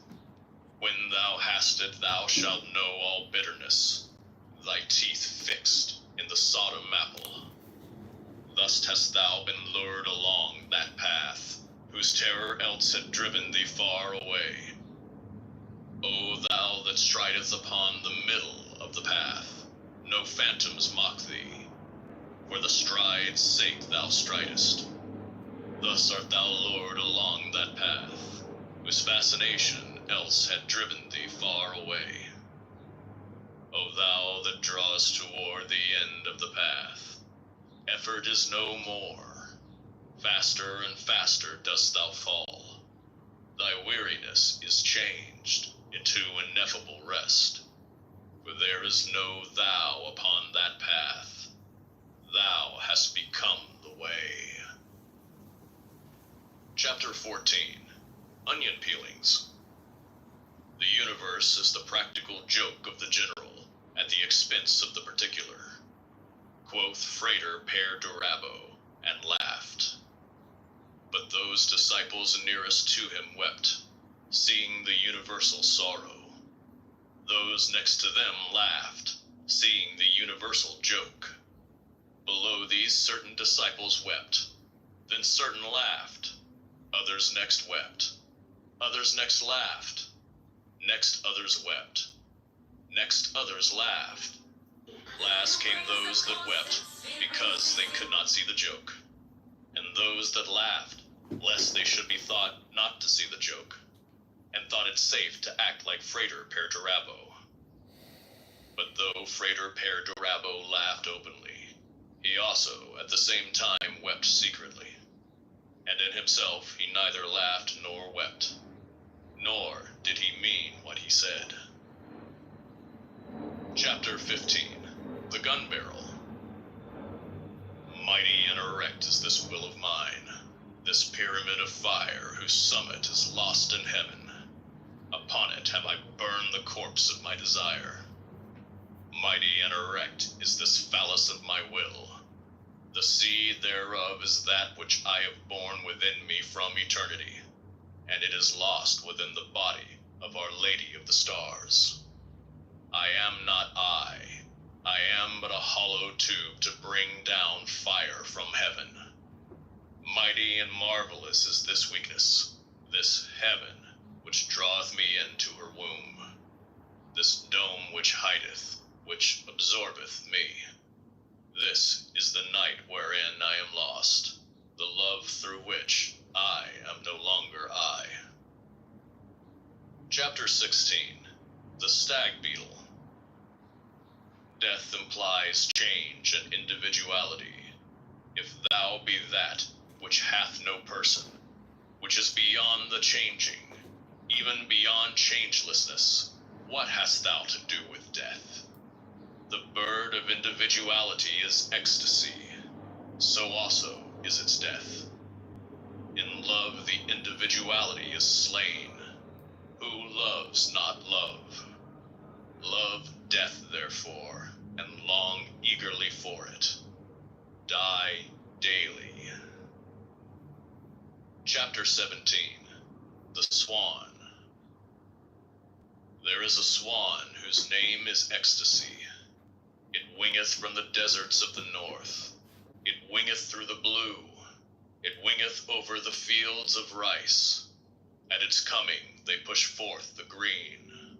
When thou hast it, thou shalt know all bitterness, thy teeth fixed in the Sodom apple. Thus hast thou been lured along that path, whose terror else had driven thee far away. O thou that stridest upon the middle of the path, no phantoms mock thee, for the stride's sake thou stridest. Thus art thou lured along that path, whose fascination else had driven thee far away. O thou that drawest toward the end of the path, effort is no more. Faster and faster dost thou fall. Thy weariness is changed into ineffable rest, for there is no thou upon that path. Thou hast become the way. Chapter 14. Onion Peelings. The universe is the practical joke of the general at the expense of the particular. Quoth Frater Perdurabo, and laughed. But those disciples nearest to him wept, seeing the universal sorrow. Those next to them laughed, seeing the universal joke. Below these certain disciples wept, then certain laughed. Others next wept. Others next laughed. Next others wept. Next others laughed. Last came those that wept, because they could not see the joke. And those that laughed, lest they should be thought not to see the joke, and thought it safe to act like Frater Perdurabo. But though Frater Perdurabo laughed openly, he also at the same time wept secretly. and in himself he neither laughed nor wept, nor did he mean what he said. Chapter 15. The Gun Barrel. Mighty and erect is this will of mine, this pyramid of fire whose summit is lost in heaven. Upon it have I burned the corpse of my desire. Mighty and erect is this phallus of my will. The seed thereof is that which I have borne within me from eternity, and it is lost within the body of Our Lady of the Stars. I am not I am but a hollow tube to bring down fire from heaven. Mighty and marvelous is this weakness, this heaven which draweth me into her womb, this dome which hideth, which absorbeth me. This is the night wherein I am lost, the love through which I am no longer I. Chapter 16. The Stag Beetle. Death implies change and individuality. If thou be that which hath no person, which is beyond the changing, even beyond changelessness, what hast thou to do with death? The bird of individuality is ecstasy, so also is its death. In love the individuality is slain. Who loves not love? Love death therefore, and long eagerly for it. Die daily. Chapter 17. The Swan. There is a swan whose name is Ecstasy. It wingeth from the deserts of the north. It wingeth through the blue. It wingeth over the fields of rice. At its coming they push forth the green.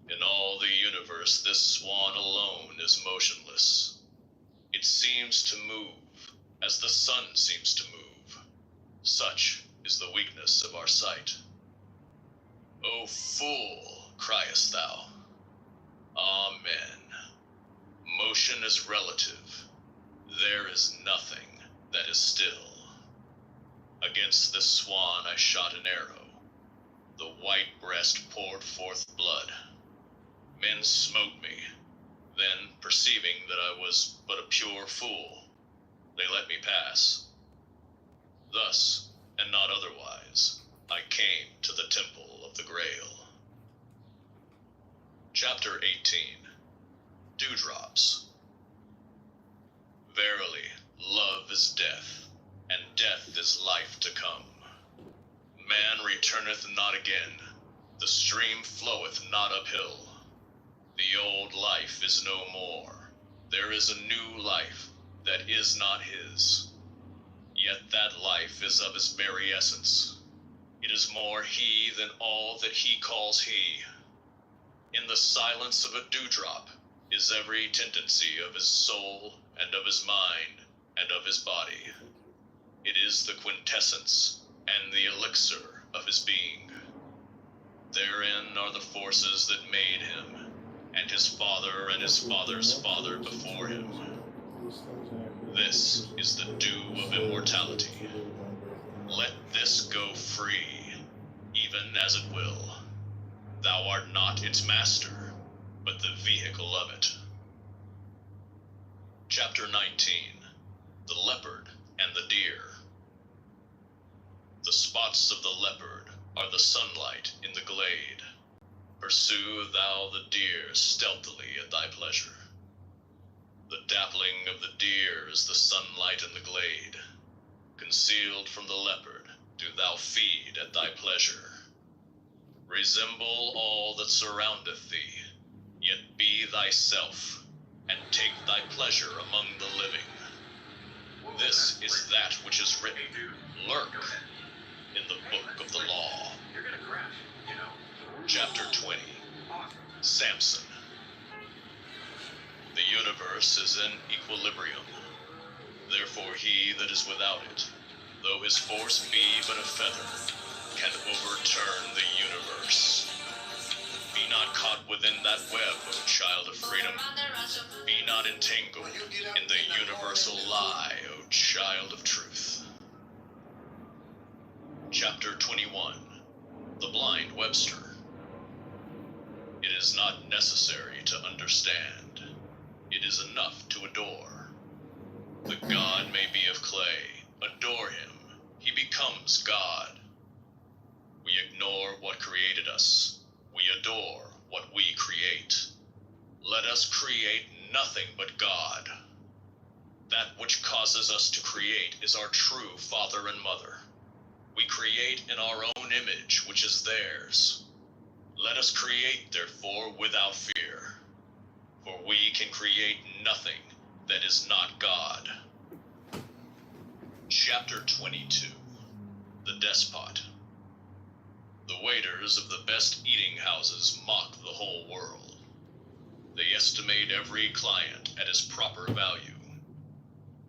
In all the universe this swan alone is motionless. It seems to move, as the sun seems to move. Such is the weakness of our sight. O fool, criest thou. Amen. Motion is relative. There is nothing that is still. Against this swan I shot an arrow. The white breast poured forth blood. Men smote me. Then, perceiving that I was but a pure fool, they let me pass. Thus, and not otherwise, I came to the temple of the Grail. Chapter 18. Dewdrops. Verily, love is death, and death is life to come. Man returneth not again, the stream floweth not uphill. The old life is no more, there is a new life that is not his. Yet that life is of his very essence. It is more he than all that he calls he. In the silence of a dewdrop is every tendency of his soul and of his mind and of his body. It is the quintessence and the elixir of his being. Therein are the forces that made him, and his father and his father's father before him. This is the dew of immortality. Let this go free, even as it will. Thou art not its master, but the vehicle of it. Chapter 19. The Leopard and the Deer. The spots of the leopard are the sunlight in the glade. Pursue thou the deer stealthily at thy pleasure. The dappling of the deer is the sunlight in the glade. Concealed from the leopard, do thou feed at thy pleasure. Resemble all that surroundeth thee, yet be thyself, and take thy pleasure among the living. This is that which is written, lurk, in the book of the law. Chapter 20. Samson. The universe is in equilibrium. Therefore he that is without it, though his force be but a feather, can overturn the universe. Be not caught within that web, O child of freedom. Be not entangled in the universal lie, O child of truth. Chapter 21. The Blind Webster. It is not necessary to understand. It is enough to adore. The god may be of clay. Adore him. He becomes God. We ignore what created us. We adore what we create. Let us create nothing but God. That which causes us to create is our true father and mother. We create in our own image, which is theirs. Let us create, therefore, without fear. For we can create nothing that is not God. Chapter 22. The Despot. The waiters of the best eating houses mock the whole world. They estimate every client at his proper value.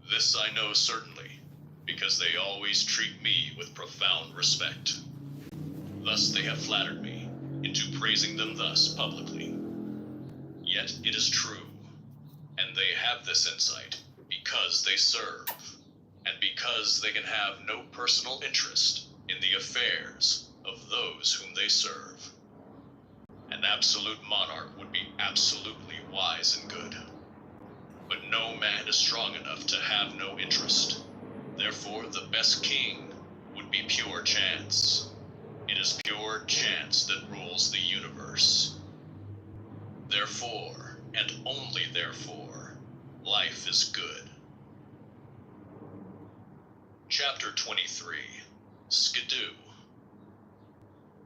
This I know certainly, because they always treat me with profound respect. Thus they have flattered me into praising them thus publicly. Yet it is true, and they have this insight because they serve, and because they can have no personal interest in the affairs of those whom they serve. An absolute monarch would be absolutely wise and good. But no man is strong enough to have no interest. Therefore, the best king would be pure chance. It is pure chance that rules the universe. Therefore, and only therefore, life is good. Chapter 23. Skidoo.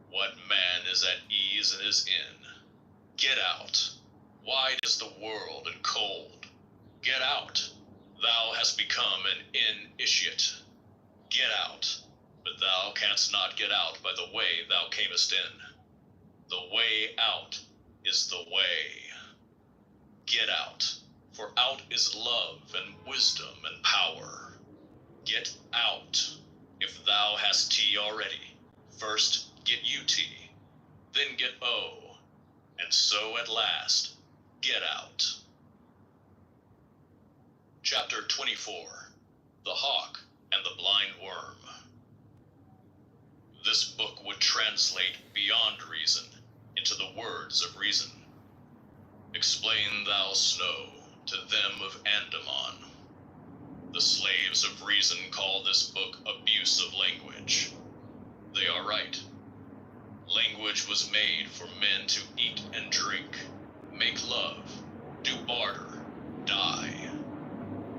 What man is at ease in his inn? Get out. Wide is the world and cold. Get out. Thou hast become an initiate. Get out. But thou canst not get out by the way thou camest in. The way out is the way. Get out, for out is love and wisdom and power. Get out. If thou hast tea already, first get you tea, then get O, and so at last get out. Chapter 24. The Hawk and the Blind Worm. This book would translate beyond reason into the words of reason. Explain thou snow to them of Andaman. The slaves of reason call this book abuse of language. They are right. Language was made for men to eat and drink, make love, do barter, die.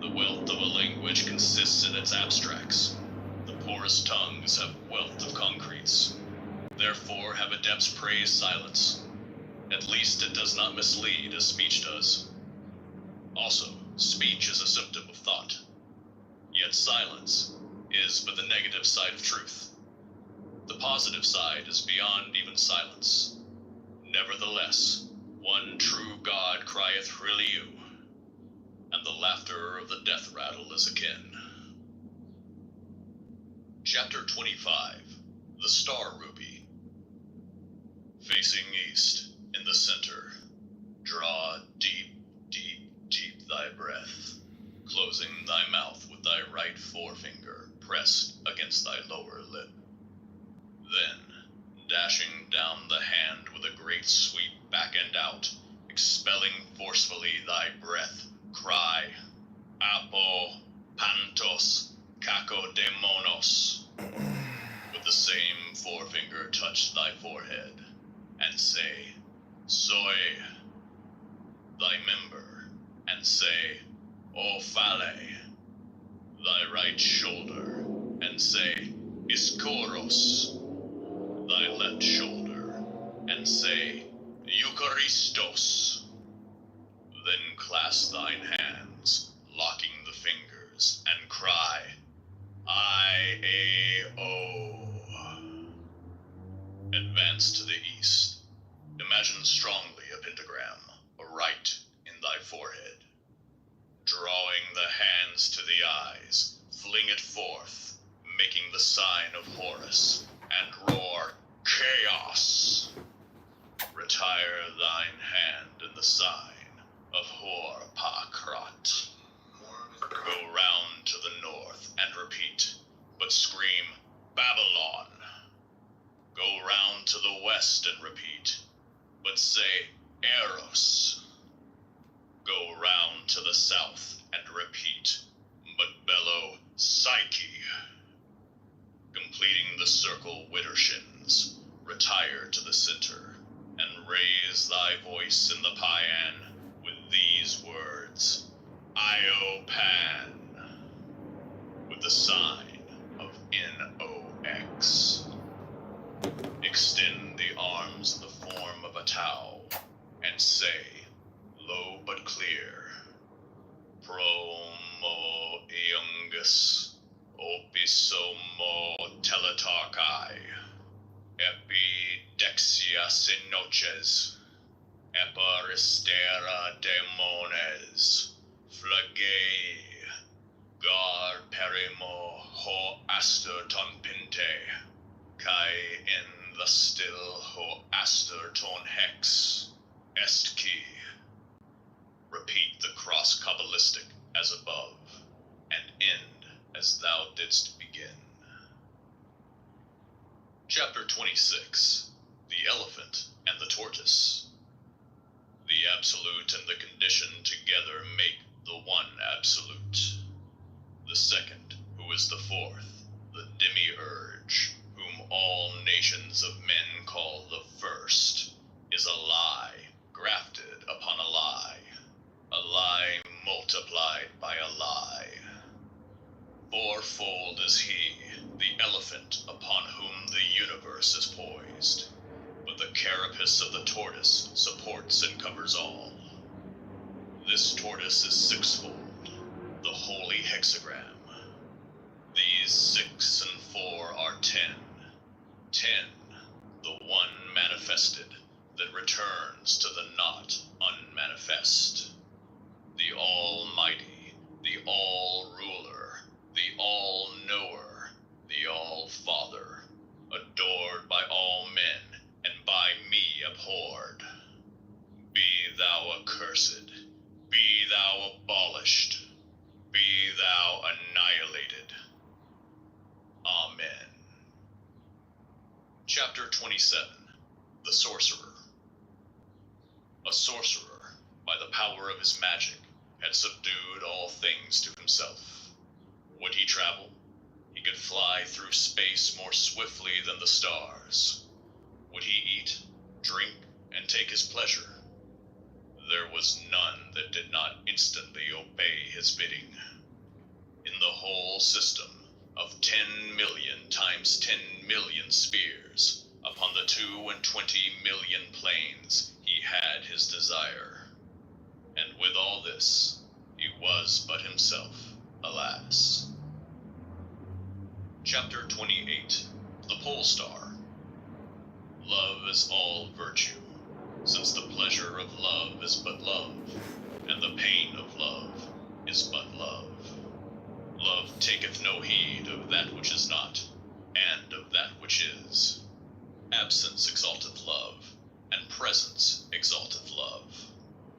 The wealth of a language consists in its abstracts. The poorest tongues have wealth of concretes. Therefore have adepts praised silence. At least it does not mislead as speech does. Also, speech is a symptom of thought. Yet silence is but the negative side of truth. The positive side is beyond even silence. Nevertheless, one true God crieth Hriliu, and the laughter of the death rattle is akin. Chapter 25. The Star Ruby. Facing east, in the center, draw deep, deep, deep thy breath, closing thy mouth with thy right forefinger pressed against thy lower lip. Then, dashing down the hand with a great sweep back and out, expelling forcefully thy breath, cry, Apo, Pantos, Kakodemonos. With the same forefinger touch thy forehead, and say, Soy, thy member, and say, O Phale, thy right shoulder, and say, Iskoros, thy left shoulder, and say, Eucharistos. Then clasp thine hands, locking the fingers, and cry, I-A-O. Advance to the east. Imagine strongly a pentagram, aright in thy forehead. Drawing the hands to the eyes, fling it forth, making the sign of Horus, and roar, Chaos! Retire thine hand in the sign of Hor-Pa-Krat. Go round to the north and repeat, but scream, Babylon! Go round to the south and repeat, but bellow Psyche. Completing the circle widdershins, retire to the center, and raise thy voice in the paean with these words, Io Pan, with the sign of NOX. Extend the arms in the form of a tau, and say, low but clear, Promo Iungus, Opisomo Teletarchi, Epidexia Sinoches, Eparistera Demones, Flagei, Gar Perimo Ho Aster Ton Pinte, Kai in the still Ho Aster Ton Hex, Est Key. Repeat the cross Kabbalistic as above, and end as thou didst begin. Chapter 26. The Elephant and the Tortoise. The absolute and the condition together make the one absolute. The second, who is the fourth, the demiurge, whom all nations of men call the first, is a lie grafted upon a lie multiplied by a lie. Fourfold is he, the elephant upon whom the universe is poised, but the carapace of the tortoise supports and covers all. This tortoise is sixfold, the holy hexagram. These 6 and 4 are 10. 10, the one manifested that returns to the not unmanifest. The Almighty, the All-Ruler, the All-Knower, the All-Father, adored by all men and by me abhorred. Be thou accursed, be thou abolished, be thou annihilated. Amen. Chapter 27. The Sorcerer. A sorcerer, by the power of his magic, had subdued all things to himself. Would he travel? He could fly through space more swiftly than the stars. Would he eat, drink, and take his pleasure? There was none that did not instantly obey his bidding. In the whole system of 10 million times 10 million spheres, upon the 22 million planes, he had his desire. And with all this, he was but himself, alas. Chapter 28. The Pole Star. Love is all virtue, since the pleasure of love is but love, and the pain of love is but love. Love taketh no heed of that which is not, and of that which is. Absence exalteth love, and presence exalteth love.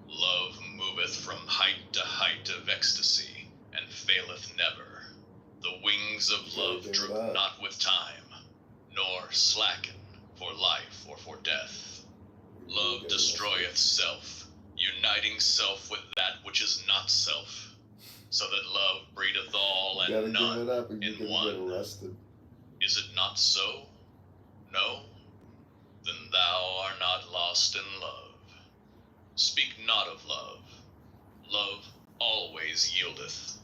Love moveth from height to height of ecstasy, and faileth never. The wings of love droop not with time, nor slacken for life or for death. Love destroyeth self, uniting self with that which is not self, so that love breedeth all and none in one. Is it not so? No? Then thou art not lost in love. Speak not of love. Love always yieldeth.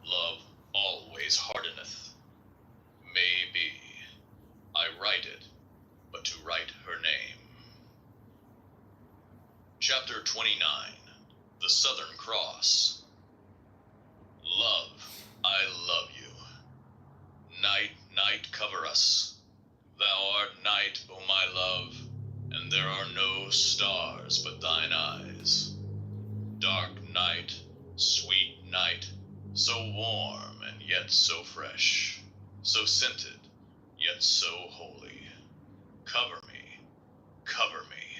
Love always hardeneth. May be. I write it, but to write her name. Chapter 29. The Southern Cross. Love, I love you. Night, night, cover us. Thou art night, O my love, and there are no stars but thine eyes. Dark night, sweet night, so warm and yet so fresh, so scented, yet so holy. Cover me, cover me.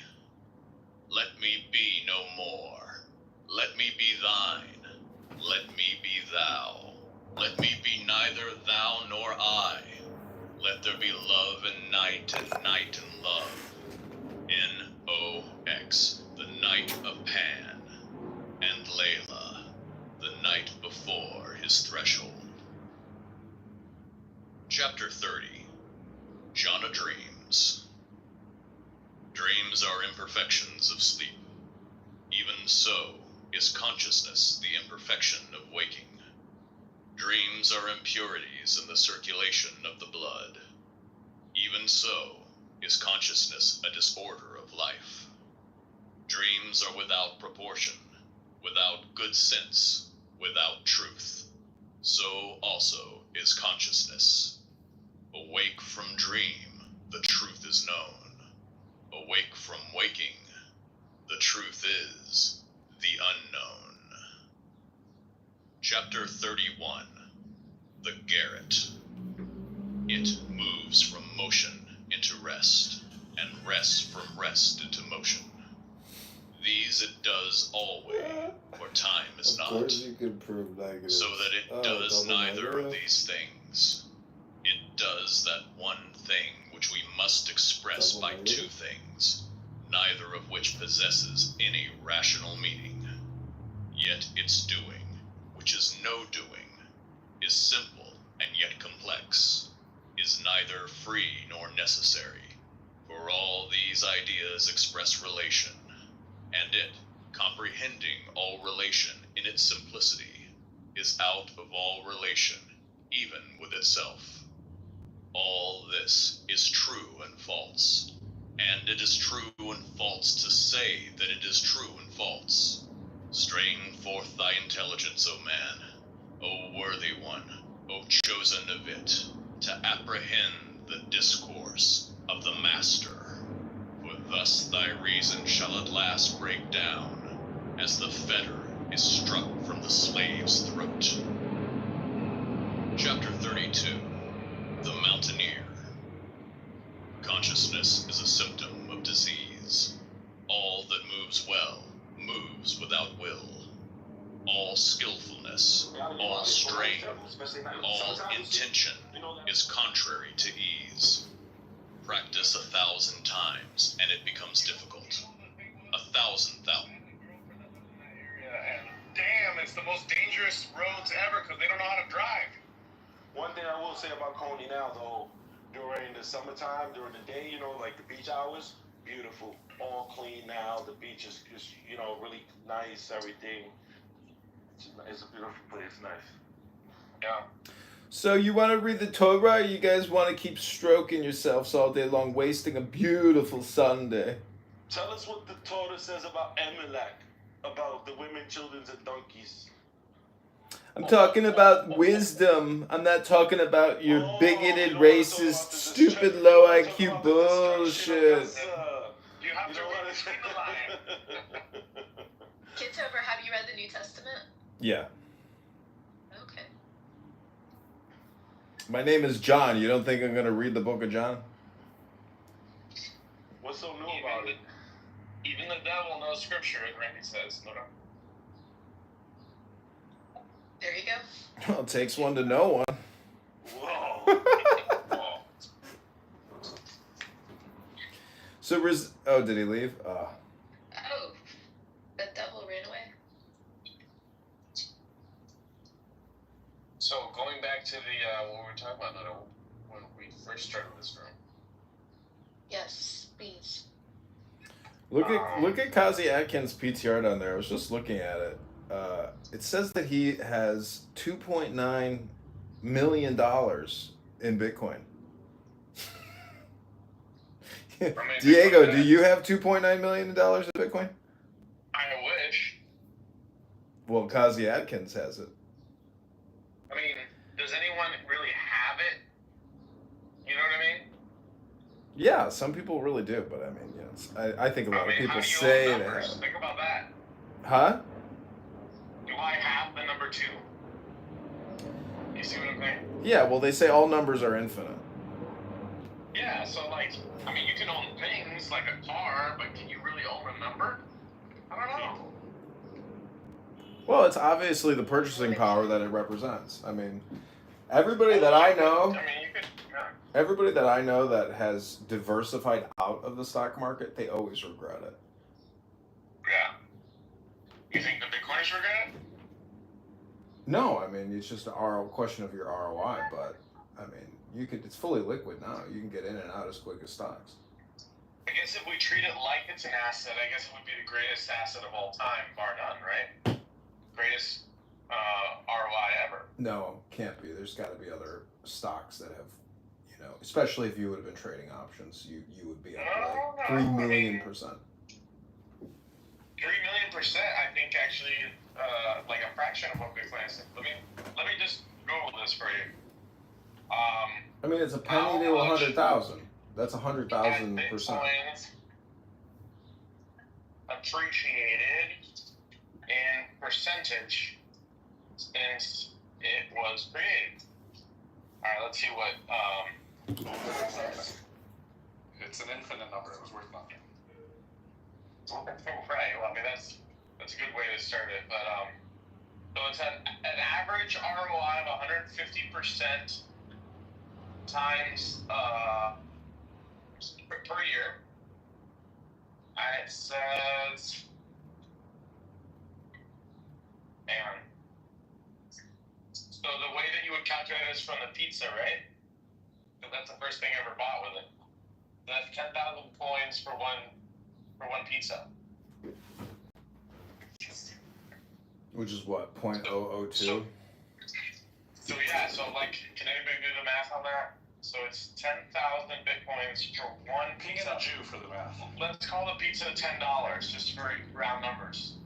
Let me be no more. Let me be thine. Let me be thou. Let me be neither thou nor I. Let there be love and night and love. NOX, the night of Pan. and Layla, the night before his threshold. Chapter 30. Jhana Dreams. Dreams are imperfections of sleep. Even so is consciousness the imperfection of waking. Dreams are impurities in the circulation of the blood. Even so is consciousness a disorder of life. Dreams are without proportion, without good sense, without truth. So also is consciousness. Awake from dream, the truth is known. Awake from waking, the truth is the unknown. Chapter 31. The Garret. It moves from motion into rest, and rests from rest into motion. These it does always, for time is not.
Of course you could prove negative.
So that it does neither of these things. It does that one thing which we must express by two things, neither of which possesses any rational meaning. Yet its doing, which is no doing, is simple and yet complex, is neither free nor necessary, for all these ideas express relation, and it, comprehending all relation in its simplicity, is out of all relation, even with itself. All this is true and false, and it is true and false to say that it is true and false. Strain forth thy intelligence, O man, O worthy one, O chosen of it, to apprehend the discourse of the Master, for thus thy reason shall at last break down, as the fetter is struck from the slave's throat. Chapter 32. The Mountaineer. Consciousness is a symptom of disease. All that moves well moves without will. All skillfulness, all strain, all intention is contrary to ease. Practice 1,000 times and it becomes difficult. 1,000.
Damn, it's the most dangerous roads ever because they don't know how to drive.
One thing I will say about Coney now, though, during the summertime, during the day, like the beach hours, beautiful, all clean now. The beach is just, really nice, everything. It's a beautiful place, nice.
Yeah.
So you want to read the Torah, or you guys want to keep stroking yourselves all day long, wasting a beautiful Sunday?
Tell us what the Torah says about Emelech, about the women, children, and donkeys.
I'm talking about wisdom. I'm not talking about your bigoted, racist, stupid, low IQ bullshit.
You have to read between the lines.
Kitover, have you read the New Testament?
Yeah.
Okay.
My name is John. You don't think I'm going to read the book of John?
What's so new about it?
Even the devil knows scripture, Randy says.
There you go.
Well, it takes one to know one.
Whoa.
So, did he leave?
Oh, the devil ran away.
So, going back to the, what we were talking about when we first started this room.
Yes, please.
Look at Kazi Atkins' PTR down there. I was just looking at it. It says that he has $2.9 million in Bitcoin. Diego, do you have $2.9 million in Bitcoin?
I wish.
Well, Kazi Atkins has it.
I mean, does anyone really have it? You know what I mean?
Yeah, some people really do, but I mean, I think a lot of people
how do you
say
own
they
numbers?
have.
Think about that.
Huh?
Do I have the number 2? You see what I'm saying?
Yeah, well, they say all numbers are infinite.
Yeah, so you can own things like a car, but can you really own a number? I don't know.
Well, it's obviously the purchasing power that it represents. I mean, everybody that I know, everybody that I know that has diversified out of the stock market, they always regret it.
Yeah. You think the Bitcoin Bitcoiners regret it?
No, I mean it's just a question of your ROI, but I mean it's fully liquid now. You can get in and out as quick as stocks.
I guess if we treat it like it's an asset, I guess it would be the greatest asset of all time, bar none, right? Greatest ROI ever.
No, can't be. There's got to be other stocks that have, especially if you would have been trading options, you would be up like 3 million%.
3 million%, I think actually, like a fraction of what Bitcoin is. Let me just Google this for you.
I mean, it's a penny to 100,000. That's 100,000%.
Bitcoin appreciated in percentage since it was created. All right, let's see what.
It's an infinite number. It was worth nothing.
Right. Well, I mean that's a good way to start it, but so it's an average ROI of 150% times per year. And it says, hang on. So the way that you would calculate it is from the pizza, right? So that's the first thing I ever bought with it. That's 10,000 coins for one pizza.
Which is what, 0.002?
So yeah, so like, can anybody do the math on that? So it's 10,000 Bitcoins for one pizza.
Being a Jew for the math.
Let's call the pizza $10, just for round numbers.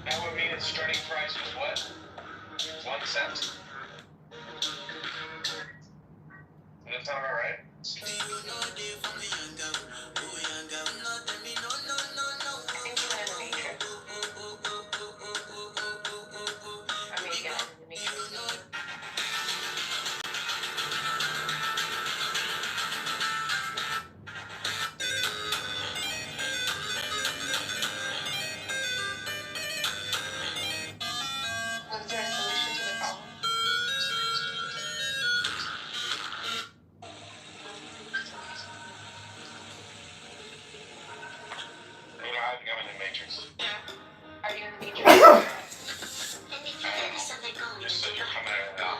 That would mean its starting price was what? 1 cent. Does that sound about right?
Was there a solution to the problem?
I think I'm in the Matrix.
Are you in the Matrix?
Just so you're coming out now.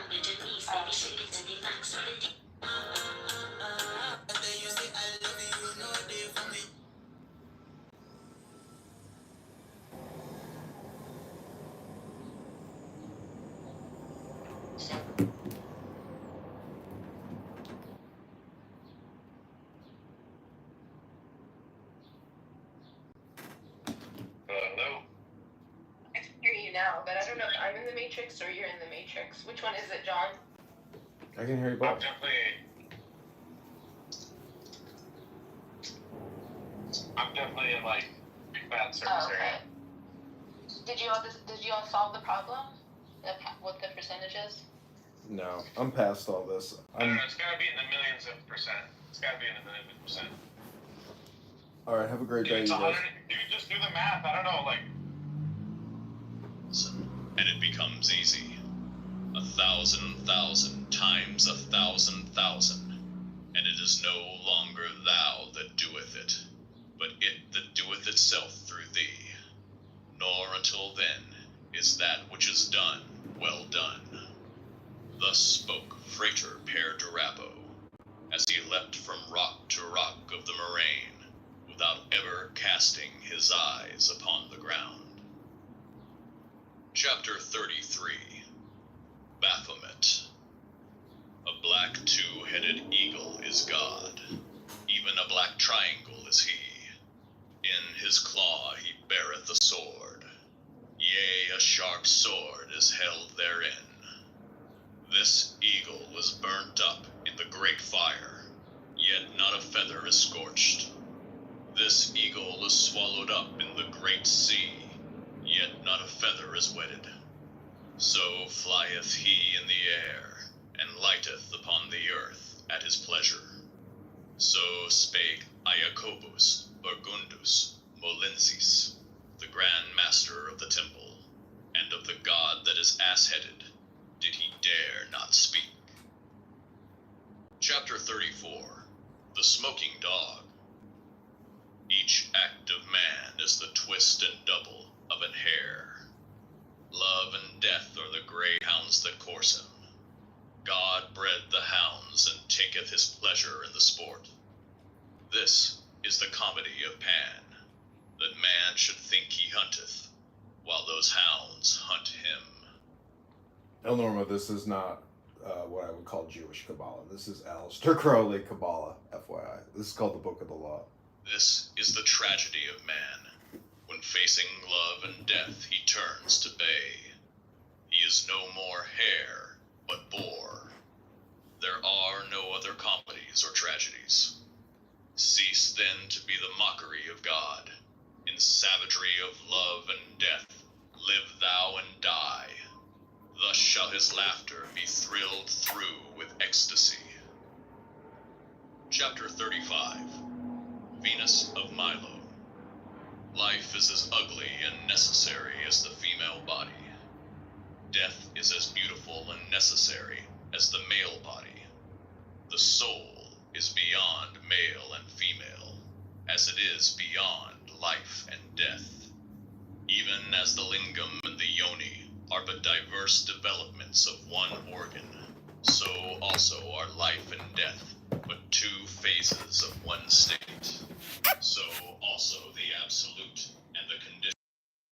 Hello?
I can hear you now, but I don't know if I'm in the Matrix or you're in the Matrix. Which one is it, John?
I can hear you
I'm
both.
definitely in like bad service
Oh, okay.
area.
Did you all solve the problem? What the percentage is?
No, I'm past all this.
I don't know, it's gotta be in the millions of percent. It's gotta be in the millions of percent.
All right, have a great day,
It's
you guys.
100, dude, just do the math. I don't know, like.
And it becomes easy. 1,000,000 times 1,000,000, and it is no longer thou that doeth it, but it that doeth itself through thee. Nor until then is that which is done well done. Thus spoke Frater Per Durabo, as he leapt from rock to rock of the moraine, without ever casting his eyes upon the ground. Chapter 33. Baphomet. A black two-headed eagle is God, even a black triangle is he. In his claw he beareth a sword, yea, a sharp sword is held therein. This eagle was burnt up in the great fire, yet not a feather is scorched. This eagle is swallowed up in the great sea, yet not a feather is wetted. So flieth he in the air, and lighteth upon the earth at his pleasure. So spake Iacobus Burgundus Molensis, the Grand Master of the Temple, and of the god that is ass-headed, did he dare not speak. Chapter 34. The Smoking Dog. Each act of man is the twist and double of an hare. Love and death are the greyhounds that course him. God bred the hounds and taketh his pleasure in the sport. This is the comedy of Pan, that man should think he hunteth, while those hounds hunt him.
El Norma, this is not what I would call Jewish Kabbalah. This is Aleister Crowley Kabbalah, FYI. This is called the Book of the Law.
This is the tragedy of man. When facing love and death, he turns to bay. He is no more hare, but boar. There are no other comedies or tragedies. Cease then to be the mockery of God. In savagery of love and death, live thou and die. Thus shall his laughter be thrilled through with ecstasy. Chapter 35. Venus of Milo. Life is as ugly and necessary as the female body. Death is as beautiful and necessary as the male body. The soul is beyond male and female, as it is beyond life and death. Even as the lingam and the yoni are but diverse developments of one organ, so also are life and death but two phases of one state.